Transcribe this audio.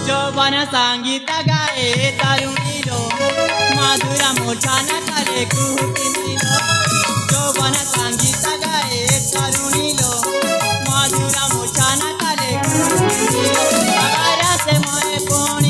যৌবন সঙ্গীত গায়ে তরুণীলো মধুর মুঠান করে কুহুকিনিল যৌবন সঙ্গীত গায়ে তরুণীলো মধুর মুঠান করে কুহুকিনিল আবার সে মনে পুଣି